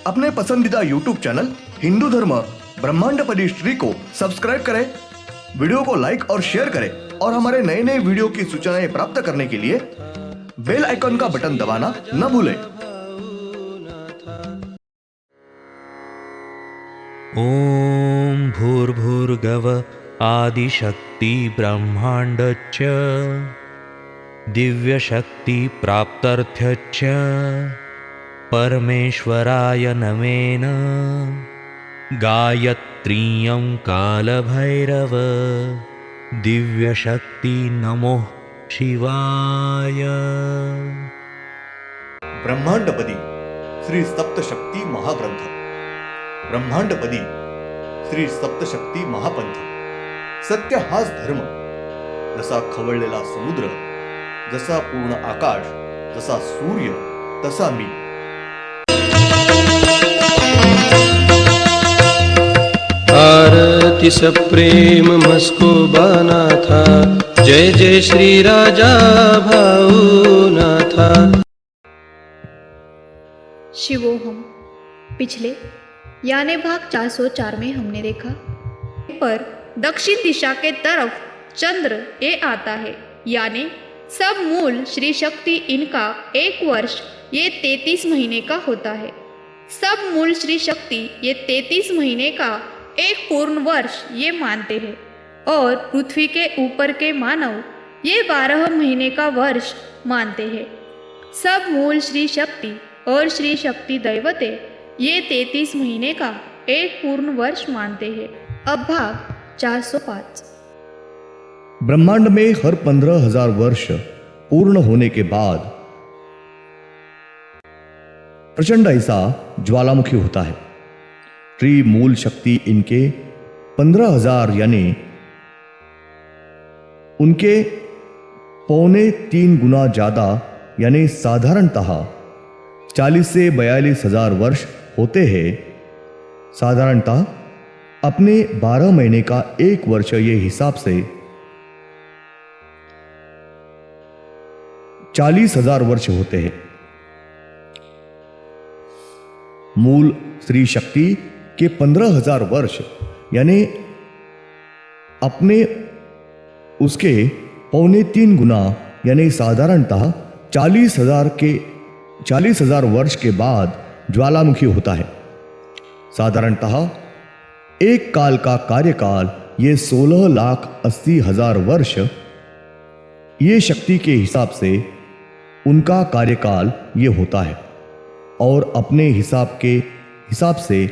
अपने पसंदीदा YouTube channel Hindu धर्म ब्रह्मांडपदी श्री को सब्सक्राइब करें, वीडियो को लाइक और शेयर करें और हमारे नए नए वीडियो की सूचनाएं प्राप्त करने के लिए बेल आइकॉन का बटन दबाना न भूलें। ओम भूर्भुर्गव आदिशक्ति ब्रह्मांडच्च दिव्यशक्ति प्राप्त्यर्थ्यच्च परमेश्वराय नमेन गायत्रीयं कालभैरव दिव्यशक्ति नमो शिवाय। ब्रह्मांडपदी श्री सप्तशक्ती महाग्रंथ, ब्रह्मांडपदी श्री सप्तशक्ती महापंथ। सत्य हाच धर्म, जसा खवळलेला समुद्र, जसा पूर्ण आकाश, जसा सूर्य, तसा मी। आरती सप्रेम मस्कोबानाथा, जय जय श्री राजा भाऊनाथा। शिवोहम। पिछले यानी भाग 404 में हमने देखा पर दक्षिण दिशा के तरफ चंद्र ये आता है, यानी सब मूल श्री शक्ति इनका एक वर्ष ये 33 महीने का होता है। सब मूल श्री शक्ति ये 33 महीने का एक पूर्ण वर्ष ये मानते हैं और पृथ्वी के ऊपर के मानव ये 12 महीने का वर्ष मानते हैं। सब मूल श्री शक्ति और श्री शक्ति दैवते ये 33 महीने का एक पूर्ण वर्ष मानते हैं। अब भाग 405। ब्रह्मांड में हर 15,000 वर्ष पूर्ण होने के बाद प्रचंड ऐसा ज्वालामुखी होता है। त्रिमूल शक्ति इनके 15,000 यानी उनके 3.25 गुना ज्यादा यानी साधारणतः 40 से 42,000 वर्ष होते हैं। साधारणतः अपने 12 महीने का एक वर्ष ये हिसाब से 40,000 वर्ष होते हैं। मूल श्री शक्ति के 15,000 वर्ष यानी अपने उसके 3.25 गुना यानी साधारणतः 40,000 वर्ष के बाद ज्वालामुखी होता है। साधारणतः एक काल का कार्यकाल ये 16,80,000 वर्ष ये शक्ति के हिसाब से उनका कार्यकाल ये होता है और अपने हिसाब से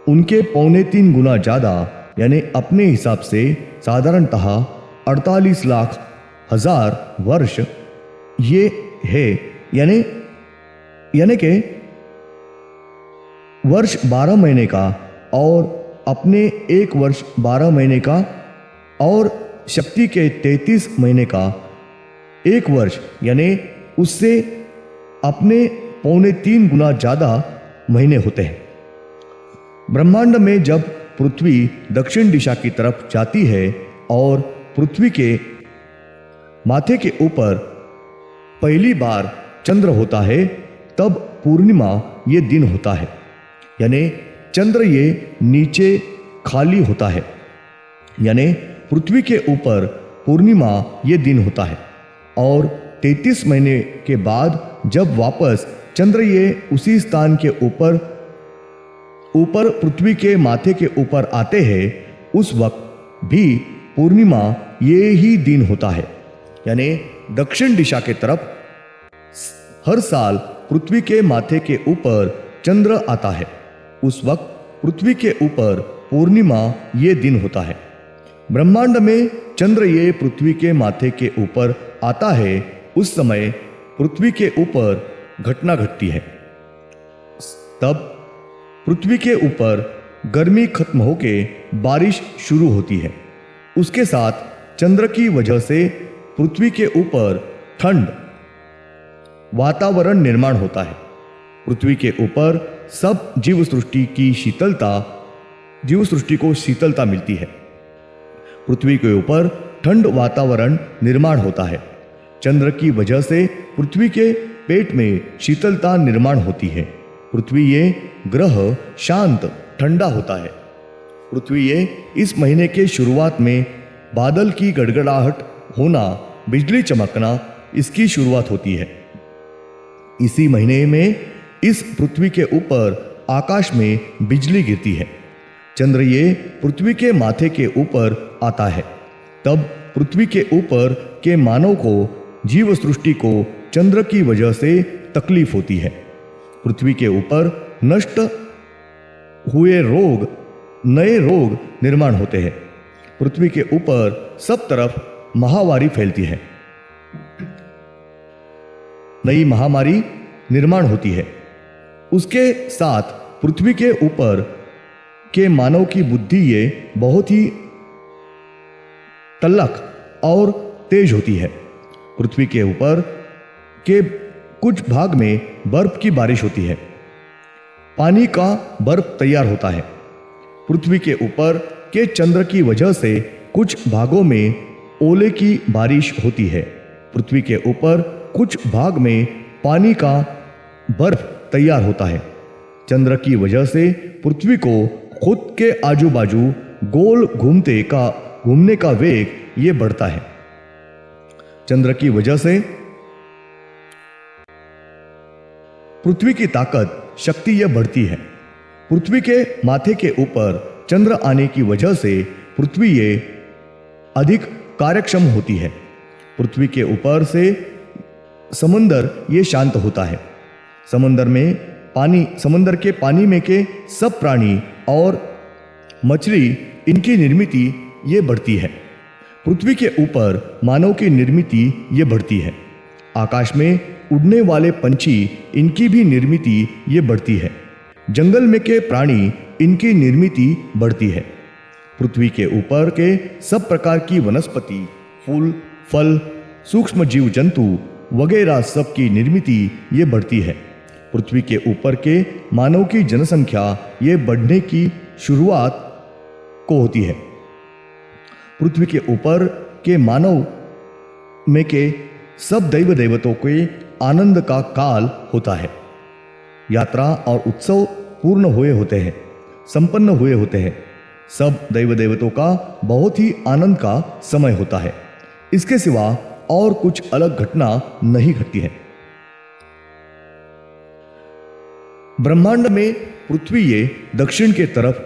उनके 3.25 गुना ज्यादा यानी अपने हिसाब से साधारणतः 48,00,000 वर्ष ये है, यानी कि वर्ष 12 महीने का और अपने एक वर्ष 12 महीने का और शक्ति के 33 महीने का एक वर्ष यानी उससे अपने 3.25 गुना ज्यादा महीने होते हैं। ब्रह्मांड में जब पृथ्वी दक्षिण दिशा की तरफ जाती है और पृथ्वी के माथे के ऊपर पहली बार चंद्र होता है, तब पूर्णिमा ये दिन होता है, यानी चंद्र ये नीचे खाली होता है, यानी पृथ्वी के ऊपर पूर्णिमा ये दिन होता है। और 33 महीने के बाद जब वापस चंद्र ये उसी स्थान के ऊपर पृथ्वी के माथे के ऊपर आते हैं, उस वक्त भी पूर्णिमा ये ही दिन होता है, यानी दक्षिण दिशा के तरफ हर साल पृथ्वी के माथे के ऊपर चंद्र आता है। उस वक्त पृथ्वी के ऊपर पूर्णिमा ये दिन होता है। ब्रह्मांड में चंद्र ये पृथ्वी के माथे के ऊपर आता है, उस समय पृथ्वी के ऊपर घटना घटती है। तब पृथ्वी के ऊपर गर्मी खत्म होके बारिश शुरू होती है। उसके साथ चंद्र की वजह से पृथ्वी के ऊपर ठंड वातावरण निर्माण होता है। पृथ्वी के ऊपर सब जीव सृष्टि को शीतलता मिलती है। पृथ्वी के ऊपर ठंड वातावरण निर्माण होता है। चंद्र की वजह से पृथ्वी के पेट में शीतलता निर्माण होती है। पृथ्वी ये ग्रह शांत ठंडा होता है। पृथ्वी ये इस महीने के शुरुआत में बादल की गड़गड़ाहट होना, बिजली चमकना, इसकी शुरुआत होती है। इसी महीने में इस पृथ्वी के ऊपर आकाश में बिजली गिरती है। चंद्र ये पृथ्वी के माथे के ऊपर आता है। तब पृथ्वी के ऊपर के मानव को, जीव सृष्टि को चंद्र की वजह से तकलीफ होती है। पृथ्वी के ऊपर नष्ट हुए रोग, नए रोग निर्माण होते हैं। पृथ्वी के ऊपर सब तरफ महामारी फैलती है, नई महामारी निर्माण होती है। उसके साथ पृथ्वी के ऊपर के मानव की बुद्धि ये बहुत ही तल्लख और तेज होती है। पृथ्वी के ऊपर के कुछ भाग में बर्फ की बारिश होती है, पानी का बर्फ तैयार होता है। पृथ्वी के ऊपर के चंद्र की वजह से कुछ भागों में ओले की बारिश होती है। पृथ्वी के ऊपर कुछ भाग में पानी का बर्फ तैयार होता है। चंद्र की वजह से पृथ्वी को खुद के आजू बाजू गोल घूमने का वेग ये बढ़ता है। चंद्र की वजह से पृथ्वी की ताकत, शक्ति यह बढ़ती है। पृथ्वी के माथे के ऊपर चंद्र आने की वजह से पृथ्वी ये अधिक कार्यक्षम होती है। पृथ्वी के ऊपर से समंदर ये शांत होता है। समंदर के पानी में के सब प्राणी और मछली, इनकी निर्मित ये बढ़ती है। पृथ्वी के ऊपर मानव की निर्मित ये बढ़ती है। आकाश में उड़ने वाले पंछी, इनकी भी निर्मित ये बढ़ती है। जंगल में के प्राणी, इनकी निर्मित बढ़ती है। पृथ्वी के ऊपर के सब प्रकार की वनस्पति, फूल, फल, सूक्ष्म जीव जंतु वगैरह सब की निर्मित ये बढ़ती है। पृथ्वी के ऊपर के मानव की जनसंख्या ये बढ़ने की शुरुआत को होती है। पृथ्वी के ऊपर के मानव में के सब दैव देवताओं के आनंद का काल होता है। यात्रा और उत्सव पूर्ण हुए होते हैं, संपन्न हुए होते हैं। सब दैव देवताओं का बहुत ही आनंद का समय होता है। इसके सिवा और कुछ अलग घटना नहीं घटती है। ब्रह्मांड में पृथ्वी ये दक्षिण के तरफ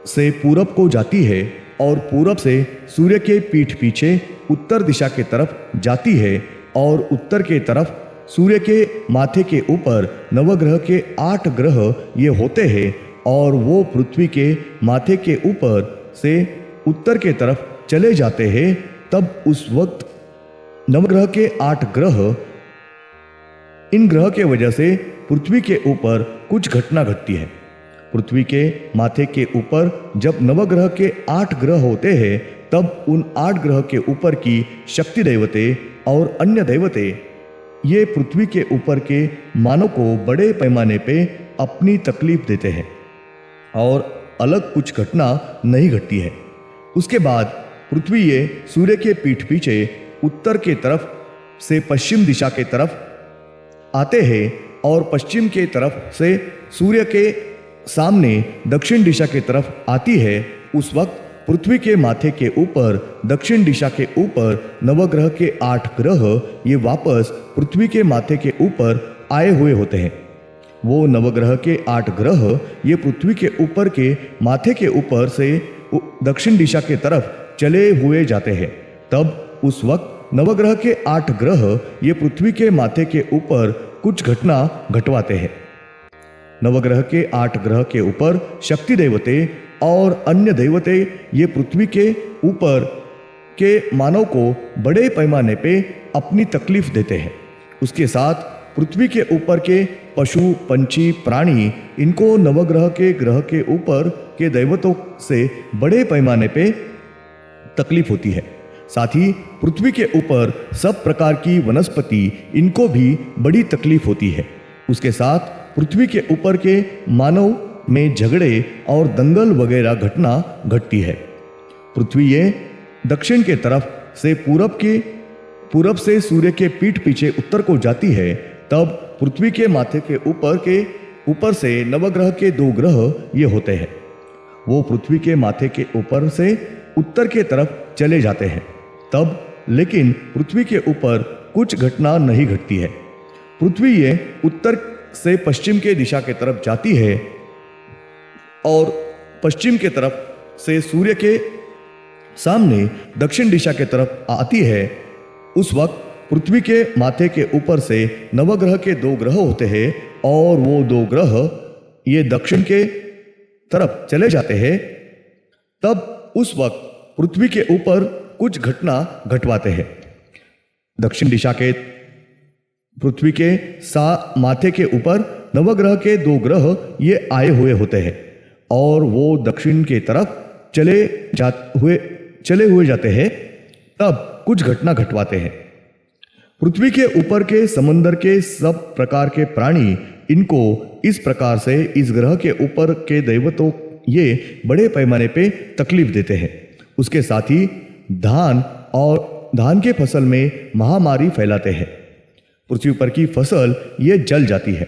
से पूरब को जाती है और पूरब से सूर्य के पीठ पीछे उत्तर दिशा के तरफ जाती है और उत्तर के तरफ सूर्य के माथे के ऊपर नवग्रह के 8 ग्रह ये होते हैं और वो पृथ्वी के माथे के ऊपर से उत्तर के तरफ चले जाते हैं। तब उस वक्त नवग्रह के 8 ग्रह, इन ग्रह के वजह से पृथ्वी के ऊपर कुछ घटना घटती है। पृथ्वी के माथे के ऊपर जब नवग्रह के 8 ग्रह होते हैं तब उन 8 ग्रह के ऊपर की शक्ति देवते और अन्य देवते ये पृथ्वी के ऊपर के मानव को बड़े पैमाने पे अपनी तकलीफ देते हैं और अलग कुछ घटना नहीं घटती है। उसके बाद पृथ्वी ये सूर्य के पीठ पीछे उत्तर के तरफ से पश्चिम दिशा के तरफ आते हैं और पश्चिम के तरफ से सूर्य के सामने दक्षिण दिशा की तरफ आती है। उस वक्त पृथ्वी के माथे के ऊपर दक्षिण दिशा के ऊपर नवग्रह के 8 ग्रह ये वापस पृथ्वी के माथे के ऊपर आए हुए होते हैं। वो नवग्रह के 8 ग्रह ये पृथ्वी के ऊपर के माथे के ऊपर से दक्षिण दिशा के तरफ चले हुए जाते हैं। तब उस वक्त नवग्रह के 8 ग्रह ये पृथ्वी के माथे के ऊपर कुछ घटना घटवाते हैं। नवग्रह के 8 ग्रह के ऊपर शक्ति देवते और अन्य देवते ये पृथ्वी के ऊपर के मानव को बड़े पैमाने पे अपनी तकलीफ देते हैं। उसके साथ पृथ्वी के ऊपर के पशु, पंछी, प्राणी, इनको नवग्रह के ग्रह के ऊपर के देवतों से बड़े पैमाने पे तकलीफ होती है। साथ ही पृथ्वी के ऊपर सब प्रकार की वनस्पति, इनको भी बड़ी तकलीफ होती है। उसके साथ पृथ्वी के ऊपर के मानव में झगड़े और दंगल वगैरह घटना घटती है। पृथ्वी ये दक्षिण के तरफ से पूरब की पूरब से सूर्य के पीठ पीछे उत्तर को जाती है, तब पृथ्वी के माथे के ऊपर से नवग्रह के 2 ग्रह ये होते हैं। वो पृथ्वी के माथे के ऊपर से उत्तर के तरफ चले जाते हैं। तब लेकिन पृथ्वी के ऊपर कुछ घटना नहीं घटती है। पृथ्वी ये उत्तर से पश्चिम के दिशा के तरफ जाती है और पश्चिम के तरफ से सूर्य के सामने दक्षिण दिशा के तरफ आती है। उस वक्त पृथ्वी के माथे के ऊपर से नवग्रह के 2 ग्रह होते हैं और वो 2 ग्रह ये दक्षिण के तरफ चले जाते हैं। तब उस वक्त पृथ्वी के ऊपर कुछ घटना घटवाते हैं। दक्षिण दिशा के पृथ्वी के माथे के ऊपर नवग्रह के 2 ग्रह ये आए हुए होते हैं और वो दक्षिण के तरफ चले हुए जाते हैं। तब कुछ घटना घटवाते हैं। पृथ्वी के ऊपर के समंदर के सब प्रकार के प्राणी इनको इस प्रकार से इस ग्रह के ऊपर के दैवतों ये बड़े पैमाने पे तकलीफ देते हैं। उसके साथ ही धान के फसल में महामारी फैलाते हैं। पृथ्वी पर की फसल ये जल जाती है।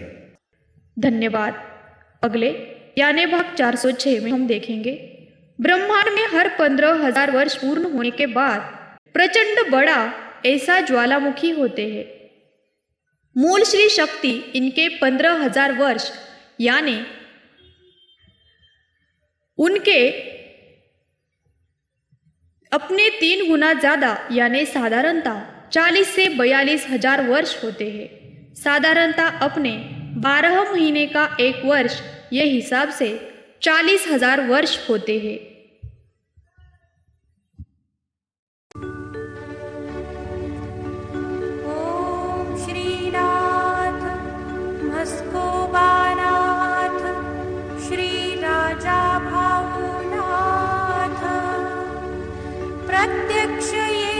धन्यवाद। अगले यानी भाग 406 में हम देखेंगे ब्रह्मांड में हर 15,000 वर्ष पूर्ण होने के बाद प्रचंड बड़ा ऐसा ज्वालामुखी होते हैं। मूल श्री शक्ति इनके 15,000 वर्ष यानी उनके अपने 3 गुना ज्यादा यानी साधारणतः 40 से 42,000 वर्ष होते हैं। साधारणतः अपने 12 महीने का 1 वर्ष ये हिसाब से 40,000 वर्ष होते हैं। ओम श्रीनाथ मस्कोबानाथ श्री राजा भावनाथ प्रत्यक्ष ये